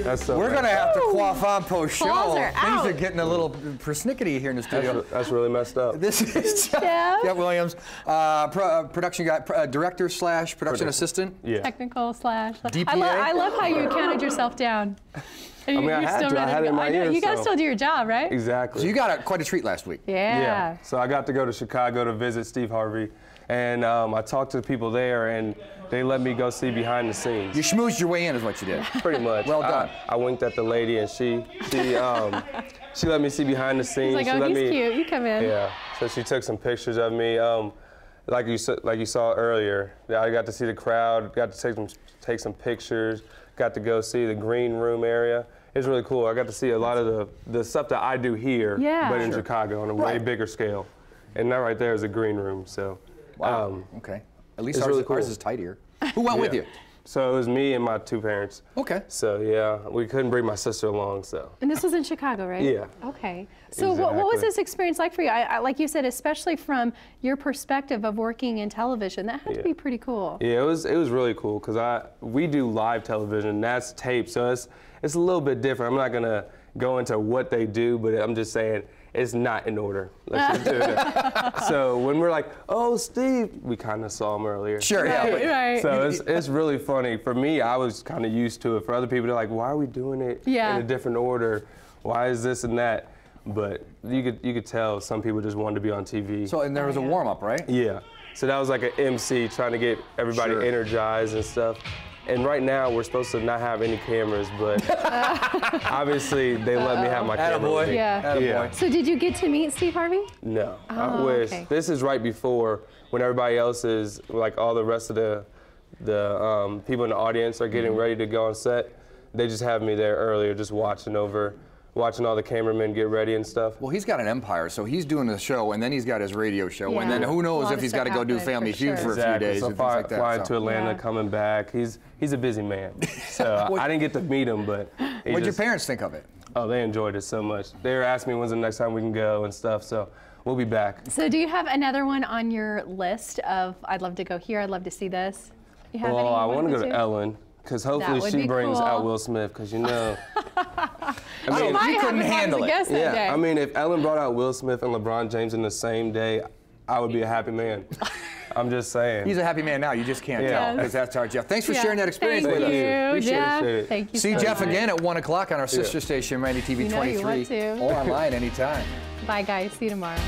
That's so We're going to have to quaff on post-show. Claws are out. Things are getting a little persnickety here in the studio. That's really messed up. This is Jeff Williams, production guy, director / production assistant. Yeah. Technical / DPA? I love how you counted yourself down. I mean, I had to. I had it in my ears. You gotta so. still do your job, right? Exactly. So you got quite a treat last week. Yeah. So I got to go to Chicago to visit Steve Harvey, and I talked to the people there, and they let me go see behind the scenes. You schmoozed your way in is what you did. Pretty much. Well done. I winked at the lady, and she let me see behind the scenes. He's like, oh, he's cute. You come in. Yeah. So she took some pictures of me. Like you saw earlier, I got to see the crowd, got to take some pictures, got to go see the green room area. It's really cool. I got to see a lot of the stuff that I do here, but in Chicago on a way bigger scale. And that right there is a green room. So, wow. Okay. At least really cool. ours is tidier. Who went with you? So it was me and my 2 parents. Okay. So yeah, we couldn't bring my sister along. So. And this was in Chicago, right? Yeah. Okay. So what was this experience like for you? I like you said, especially from your perspective of working in television, that had to be pretty cool. Yeah, it was really cool because we do live television. That's tape, so it's a little bit different. I'm not gonna go into what they do, but I'm just saying it's not in order. Let's just do it. So when we're like, oh, Steve, we kind of saw him earlier. Sure, yeah. So it's really funny. For me, I was kind of used to it. For other people, they're like, why are we doing it in a different order? Why is this and that? But you could tell some people just wanted to be on TV. So and there was a warm-up, right? Yeah. So that was like an MC trying to get everybody energized and stuff. And right now, we're supposed to not have any cameras, but obviously they let me have my camera. Attaboy. Yeah. So did you get to meet Steve Harvey? No, I wish. Okay. This is right before when everybody else is, like all the rest of the people in the audience are getting ready to go on set. They just have me there earlier, just watching all the cameramen get ready and stuff. Well, he's got an empire, so he's doing the show, and then he's got his radio show, and then who knows if he's got to go do Family Feud for a few days so and things like that. Flying to Atlanta, coming back. He's a busy man. So I didn't get to meet him, but what did your parents think of it? Oh, they enjoyed it so much. They were asking me when's the next time we can go and stuff, so we'll be back. So do you have another one on your list of, I'd love to go here, I'd love to see this? You have well, I want to go to to Ellen, because hopefully she brings out Will Smith, because you know. I mean, you couldn't handle it. Yeah, I mean, if Ellen brought out Will Smith and LeBron James in the same day, I would be a happy man. I'm just saying. He's a happy man now. You just can't tell, because that's our Jeff. Thanks for sharing that experience with us. Thank you, Jeff. Appreciate it. Thank you See so Jeff much. again at 1 o'clock on our sister station, Randy TV 23, you want to. or online anytime. Bye, guys. See you tomorrow.